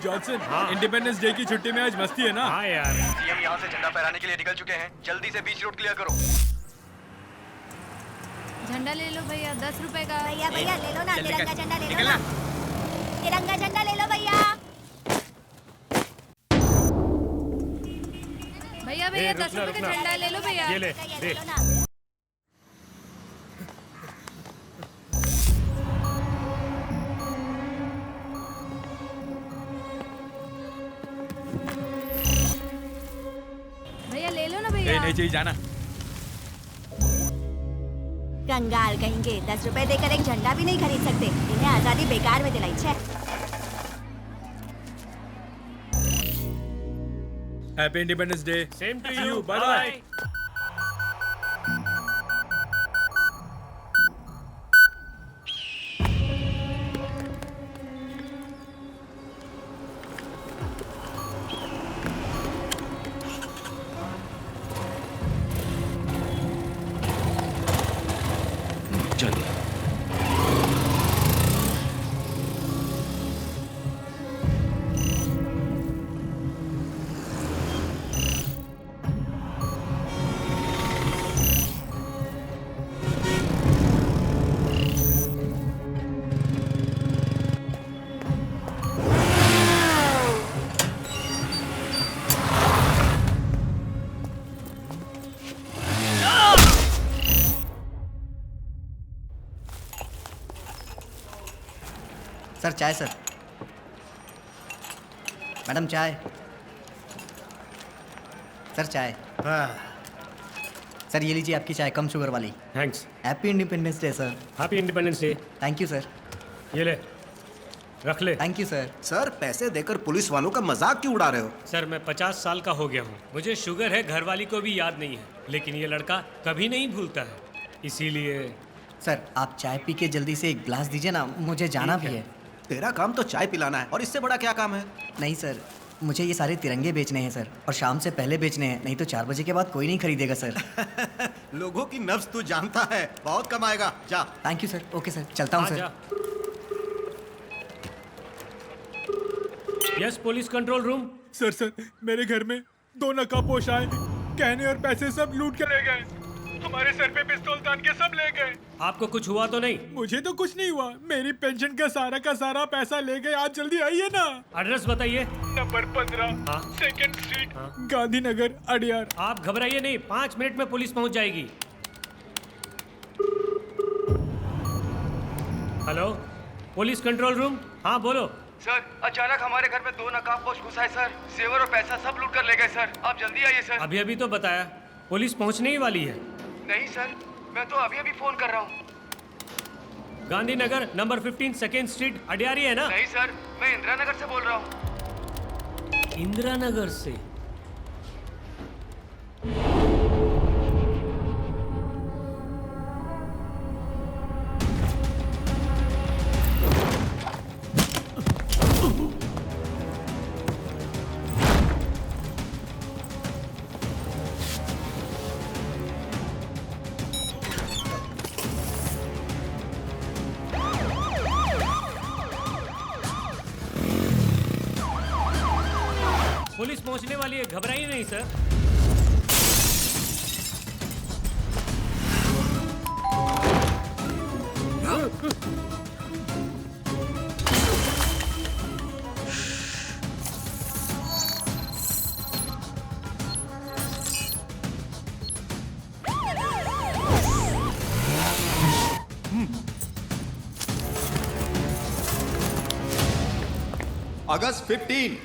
Johnson, independence day की छुट्टी में आज मस्ती है ना? हाँ यार। सीएम यहाँ से झंडा फहराने के लिए निकल चुके हैं। जल्दी से बीच रोड क्लियर करो। झंडा ले लो भैया, 10 रुपए का। भैया भैया ले लो ना, जल्दी तिरंगा कर, झंडा ले लो निकलना। ना, तिरंगा झंडा ले लो भैया। भैया भैया 10 रुपए का झंडा ले लो भैया। ये ले भैया दे। ले लो ना। भैया ले लो ना ए, भैया। नहीं चाहिए जाना। कंगाल कहेंगे, 10 रुपए देकर एक झंडा भी नहीं खरीद सकते। इन्हें आजादी बेकार में दिलाई छे। Happy independence day. Same to See यू, you, बाय bye-bye. बाय। चलिए। सर चाय सर। मैडम चाय। सर चाय। सर ये लीजिए आपकी चाय कम शुगर वाली। Thanks. Happy independence day sir. Happy independence day. Thank you sir. ये ले, रख ले। Thank you sir. सर पैसे देकर पुलिस वालों का मजाक क्यों उड़ा रहे हो? सर मैं 50 साल का हो गया हूँ, मुझे शुगर है, घरवाली को भी याद नहीं है, लेकिन ये लड़का कभी नहीं भूलता है, इसीलिए। सर आप चाय पी के जल्दी से एक गिलास दीजिए ना, मुझे जाना भी ठीक है। तेरा काम तो चाय पिलाना है और इससे बड़ा क्या काम है? नहीं सर, मुझे ये सारे तिरंगे बेचने हैं सर, और शाम से पहले बेचने हैं, नहीं तो 4 बजे के बाद कोई नहीं खरीदेगा सर। लोगों की नब्ज तू जानता है, बहुत कमाएगा। जा। Thank you sir. Okay sir, चलता हूँ आ सर। जा। Yes, police control room. Sir मेरे घर में 2 नकाबपोश आए, गहने और पैसे सब लूट के ले गए। हमारे सर पे पिस्तौल तान के सब ले गए। आपको कुछ हुआ तो नहीं? मुझे तो कुछ नहीं हुआ, मेरी पेंशन का सारा पैसा ले गए। आप जल्दी आइए ना। एड्रेस बताइए। नंबर 15 हाँ। 2nd स्ट्रीट, हाँ। गांधीनगर, अडियार। आप घबराइए नहीं, 5 मिनट में पुलिस पहुंच जाएगी। Hello, police control room. हाँ बोलो। सर अचानक हमारे घर में 2 नकाबपोश घुस आए सर। जेवर और पैसा सब लूट कर ले गए सर। आप जल्दी आइए सर। अभी तो बताया, पुलिस पहुंचने ही वाली है। नहीं सर, मैं तो अभी फोन कर रहा हूँ। गांधीनगर नंबर 15 2nd स्ट्रीट, अडियारी है ना? नहीं सर, मैं इंदिरा नगर से बोल रहा हूँ। इंदिरा नगर से? पुलिस पहुंचने वाली है, घबराइए नहीं सर। अगस्त 15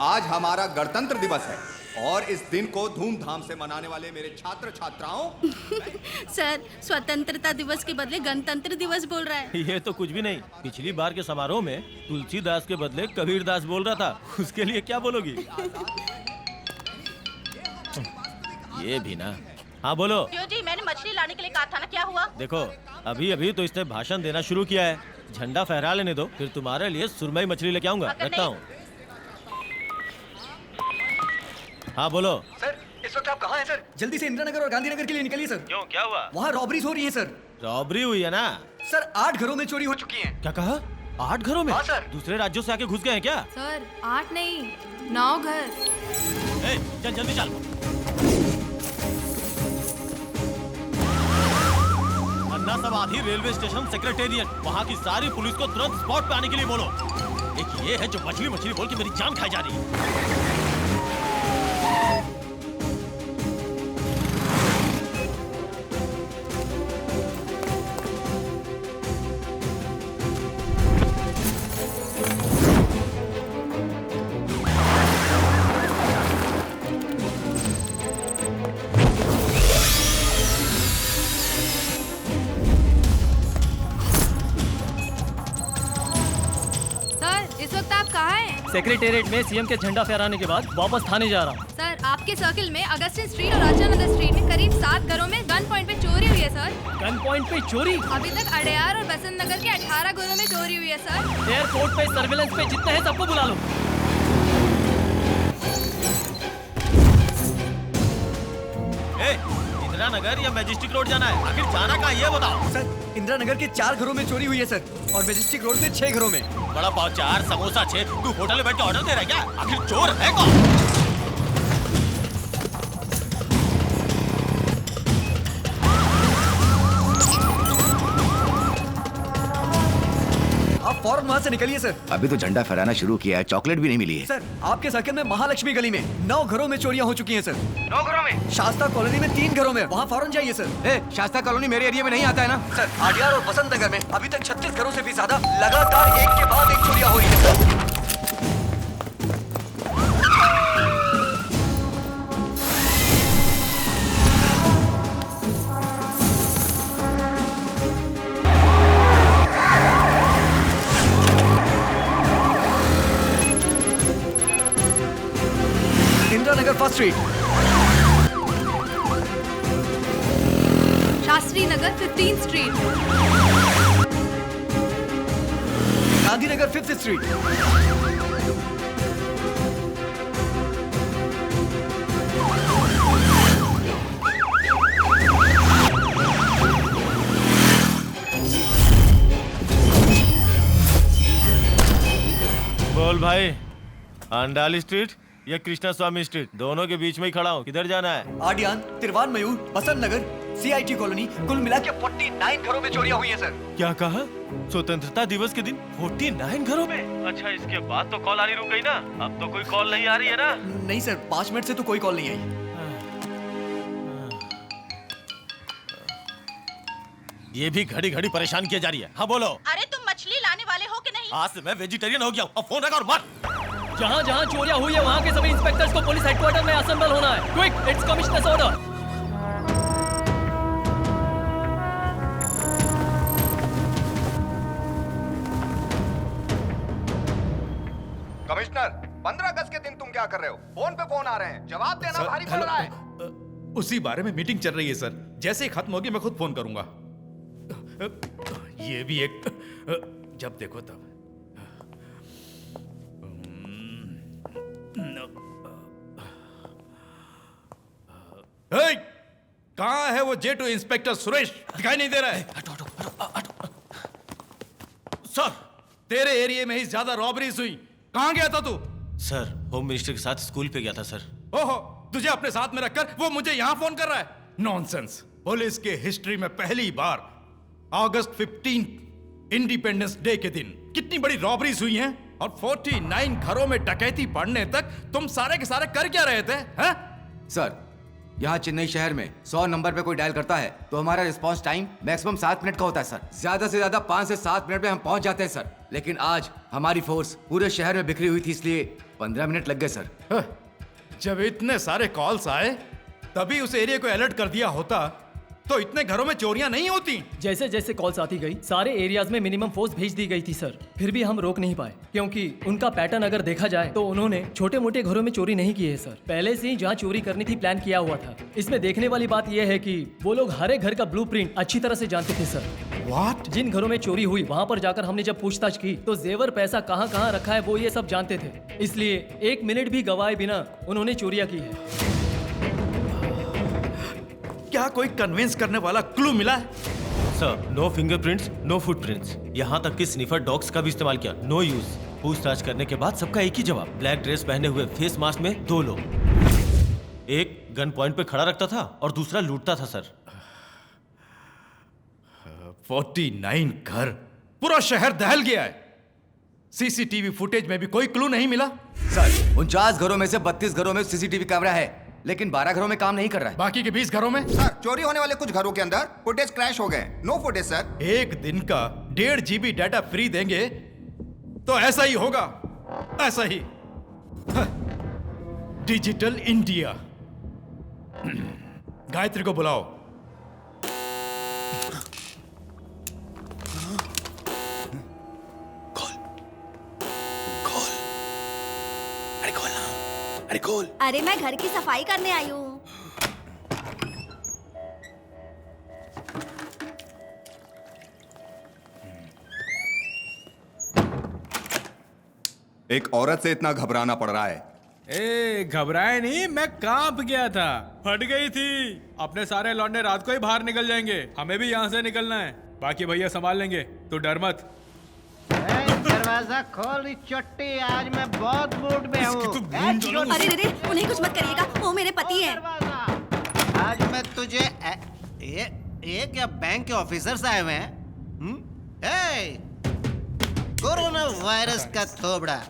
आज हमारा गणतंत्र दिवस है और इस दिन को धूमधाम से मनाने वाले मेरे छात्र छात्राओं। सर स्वतंत्रता दिवस के बदले गणतंत्र दिवस बोल रहा है। ये तो कुछ भी नहीं, पिछली बार के समारोह में तुलसीदास के बदले कबीरदास बोल रहा था, उसके लिए क्या बोलोगी? ये भी ना। हाँ बोलो। क्यों जी, मैंने मछली लाने के लिए कहा था ना, क्या हुआ? देखो अभी तो इसने भाषण देना शुरू किया है, झंडा फहरा लेने दो, फिर तुम्हारे लिए सुरमई मछली लेके आऊंगा। रखता हूँ। हाँ बोलो। सर इस वक्त आप कहाँ हैं सर? जल्दी से इंदिरा नगर और गांधीनगर के लिए निकलिए सर। क्यों, क्या हुआ? वहाँ रॉबरीज हो रही है सर। रॉबरी हुई है ना? सर 8 घरों में चोरी हो चुकी है। क्या कहा? 8 घरों में? हाँ, सर। दूसरे राज्यों से आके घुस गए हैं क्या? सर 8 नहीं 9 घर। ए, चल जल्दी चल। अन्ना समाधि रेलवे स्टेशन सेक्रेटेरिएट, वहाँ की सारी पुलिस को तुरंत स्पॉट पे आने के लिए बोलो। एक ये है जो मछली मछली बोल के मेरी जान खाई जा रही है। सेक्रेटेरिएट में सीएम के झंडा फहराने के बाद वापस थाने जा रहा हूँ। सर आपके सर्किल में अगस्टिन स्ट्रीट और आचा नगर स्ट्रीट में करीब 7 घरों में गन पॉइंट पे चोरी हुई है सर। गन पॉइंट पे चोरी? अभी तक अड़यार और बसंत नगर के 18 घरों में चोरी हुई है सर। एयरपोर्ट पे सर्विलेंस पे जितने हैं सबको बुला लो। इंदिरा नगर या मैजेस्टिक रोड जाना है? आखिर जाना कहाँ ये बताओ। सर इंदिरा नगर के 4 घरों में चोरी हुई है सर, और मैजेस्टिक रोड पे 6 घरों में। बड़ा पाव 4 समोसा 6, तू होटल में बैठ के ऑर्डर दे रहा है क्या? आखिर चोर है कौन? आप फौरन वहाँ से निकलिए सर। अभी तो झंडा फहराना शुरू किया है, चॉकलेट भी नहीं मिली है। सर आपके सर्किल में महालक्ष्मी गली में 9 घरों में चोरियां हो चुकी हैं सर। 9 घरों में? शास्ता कॉलोनी में 3 घरों में, वहाँ फौरन जाइए सर। शास्ता कॉलोनी मेरे एरिया में नहीं आता है ना सर? आडियार और बसंत नगर में अभी तक 36 घरों से भी ज्यादा लगातार एक के बाद एक चोरियां हो रही है sir. Indira Nagar first street, Shastri Nagar 15th street, Gandhinagar 5th street, बोल भाई, अंडाली स्ट्रीट या कृष्णा स्वामी स्ट्रीट, दोनों के बीच में ही खड़ा हूँ। किधर जाना है? आडियान, तिरवान मयूर, बसंत नगर, CIT कॉलोनी, कुल मिला के 49 घरों में चोरियां हुई हैं सर। क्या कहा? स्वतंत्रता दिवस के दिन 49 घरों में? अच्छा, इसके बाद तो कॉल आनी रुक गई ना? अब तो कोई कॉल नहीं आ रही है ना? नहीं सर, 5 मिनट से तो कोई कॉल नहीं आई। ये भी घड़ी घड़ी परेशान किया जा रही है। हाँ बोलो। अरे तुम मछली लाने वाले हो कि नहीं? आज से मैं वेजिटेरियन हो गया हूँ। अब फोन रख और मत। जहाँ जहाँ चोरियां हुई है वहाँ के सभी इंस्पेक्टर्स को पुलिस हेडक्वार्टर में असेंबल होना है। Quick, it's commissioners order. Commissioner, 15 अगस्त के दिन तुम क्या कर रहे हो? फोन पे फोन आ रहे हैं, जवाब देना भारी पड़ रहा है। उसी बारे में मीटिंग चल रही है सर, जैसे ही खत्म होगी मैं खुद फोन करूंगा। ये भी एक जब देखो तब। कहाँ है वो J2 इंस्पेक्टर सुरेश? दिखाई नहीं दे रहा है। सर, तेरे एरिया में ही ज्यादा रॉबरीज हुई, कहाँ गया था तू? सर, होम मिनिस्टर के साथ स्कूल पे गया था सर। ओहो, तुझे अपने साथ में रखकर वो मुझे यहाँ फोन कर रहा है? नॉनसेंस। पुलिस के हिस्ट्री में पहली बार अगस्त 15 इंडिपेंडेंस डे के दिन कितनी बड़ी रॉबरीज हुई हैं, और 49 घरों में डकैती पड़ने तक तुम सारे के सारे कर क्या रहे थे? हैं? सर, यहाँ चेन्नई शहर में 100 नंबर पे कोई डायल करता है तो हमारा रिस्पांस टाइम मैक्सिमम 7 मिनट का होता है सर। ज्यादा से ज्यादा 5 से 7 मिनट में हम पहुंच जाते हैं सर। लेकिन आज हमारी फोर्स पूरे शहर में बिखरी हुई थी, इसलिए 15 मिनट लग गए सर। जब इतने सारे कॉल्स आए तभी उस एरिया को अलर्ट कर दिया होता तो इतने घरों में चोरियां नहीं होती। जैसे जैसे कॉल्स आती गई सारे एरियाज में मिनिमम फोर्स भेज दी गई थी सर, फिर भी हम रोक नहीं पाए क्योंकि उनका पैटर्न अगर देखा जाए तो उन्होंने छोटे मोटे घरों में चोरी नहीं की है सर। पहले से ही जहाँ चोरी करनी थी प्लान किया हुआ था। इसमें देखने वाली बात यह है कि वो लोग हर एक घर का ब्लूप्रिंट अच्छी तरह से जानते थे सर। What? जिन घरों में चोरी हुई वहाँ पर जाकर हमने जब पूछताछ की तो जेवर पैसा कहाँ कहाँ रखा है वो ये सब जानते थे, इसलिए 1 मिनट भी गवाए बिना उन्होंने चोरियां की है। क्या कोई कन्विंस करने वाला क्लू मिला है? Sir, no fingerprints, no footprints, यहाँ तक कि स्निफर डॉग्स का भी इस्तेमाल किया, नो यूज। पूछताछ करने के बाद सबका एक ही जवाब, ब्लैक ड्रेस पहने हुए फेस मास्क में 2 लोग, एक गन पॉइंट पे खड़ा रखता था और दूसरा लूटता था सर। 49 घर, पूरा शहर दहल गया है। सीसीटीवी फुटेज में भी कोई क्लू नहीं मिला। सर 49 घरों में से 32 घरों में सीसीटीवी कैमरा है, लेकिन 12 घरों में काम नहीं कर रहा है। बाकी के 20 घरों में? सर चोरी होने वाले कुछ घरों के अंदर फुटेज क्रैश हो गए, नो फुटेज सर। एक दिन का 1.5 GB डाटा फ्री देंगे तो ऐसा ही होगा, ऐसा ही। Digital India. गायत्री को बुलाओ। अरे मैं घर की सफाई करने आई हूँ। एक औरत से इतना घबराना पड़ रहा है। ए घबराए नहीं, मैं कांप गया था, फट गई थी। अपने सारे लौंडे रात को ही बाहर निकल जाएंगे, हमें भी यहाँ से निकलना है। बाकी भैया संभाल लेंगे, तू डर मत। दरवाजा खोल चट्टी, आज मैं बहुत मूड में हूँ। अरे रे उन्हें कुछ मत करिएगा, वो मेरे पति हैं। आज मैं तुझे ये क्या बैंक के ऑफिसर्स आए हुए हैं? कोरोना वायरस का थोबड़ा,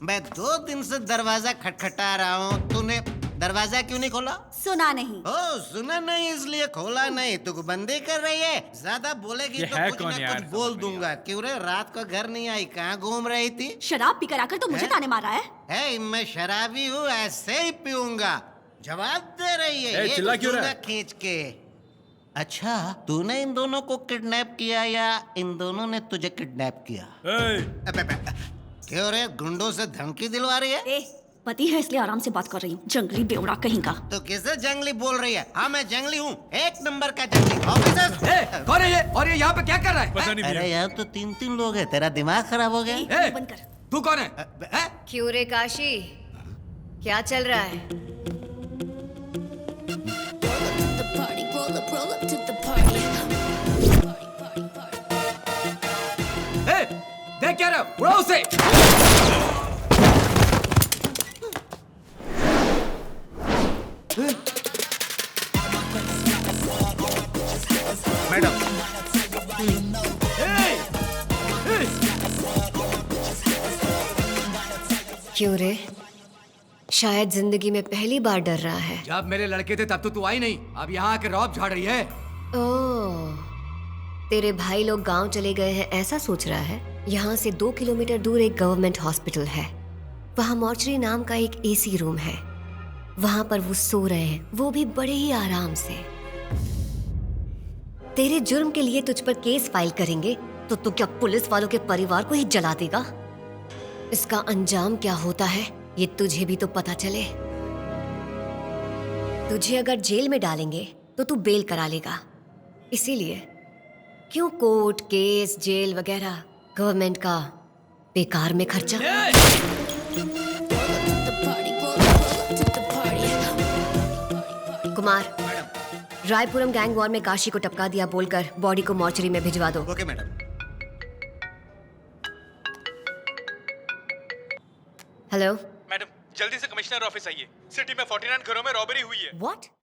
मैं 2 दिन से दरवाजा खटखटा रहा हूँ, तूने दरवाजा क्यों नहीं खोला? सुना नहीं। ओ सुना नहीं इसलिए खोला नहीं। तू बंदी कर रही है, ज्यादा बोलेगी तो कुछ ना कुछ बोल दूंगा। क्यों रे, रात को घर नहीं आई, कहाँ घूम रही थी? शराब पीकर आकर तो मुझे ताने मारा है। मैं शराबी हूँ, ऐसे ही पीऊंगा। जवाब दे रही है ये चिल्ला क्यों रहा है? खींच के। अच्छा, तूने इन दोनों को किडनैप किया या इन दोनों ने तुझे किडनैप किया? क्यों रे, गुंडों से धमकी दिलवा रही है? पति है इसलिए आराम से बात कर रही हूँ, जंगली बेवड़ा कहीं का। तो किसे जंगली बोल रही है? हाँ मैं जंगली हूँ, 1 नंबर का जंगली। ऑफिसर कौन है ये? और ये यहाँ पे क्या कर रहा है? पता नहीं अरे यहाँ तो 3 लोग हैं, तेरा दिमाग खराब हो गया? बंद कर। तू कौन है? क्यों रे काशी, क्या चल रहा है? देख क्या रहा, उड़ाओ उसे। मैडम क्यों रे, शायद जिंदगी में पहली बार डर रहा है। जब मेरे लड़के थे तब तो तू आई नहीं, अब यहाँ आके रौब झाड़ रही है। ओह, तेरे भाई लोग गांव चले गए हैं ऐसा सोच रहा है? यहाँ से 2 किलोमीटर दूर एक गवर्नमेंट हॉस्पिटल है, वहाँ मॉर्चरी नाम का एक एसी रूम है, वहाँ पर वो सो रहे हैं, वो भी बड़े ही आराम से। तेरे जुर्म के लिए तुझ पर केस फाइल करेंगे तो तू क्या पुलिस वालों के परिवार को ही जला देगा? इसका अंजाम क्या होता है ये तुझे भी तो पता चले। तुझे अगर जेल में डालेंगे तो तू बेल करा लेगा, इसीलिए क्यों कोर्ट केस जेल वगैरह, गवर्नमेंट का बेकार में खर्चा। कुमार, रायपुरम गैंग वॉर में काशी को टपका दिया बोलकर बॉडी को मॉर्चरी में भिजवा दो। Okay madam. हेलो मैडम, जल्दी से कमिश्नर ऑफिस आइए, सिटी में 49 घरों में रॉबरी हुई है। व्हाट?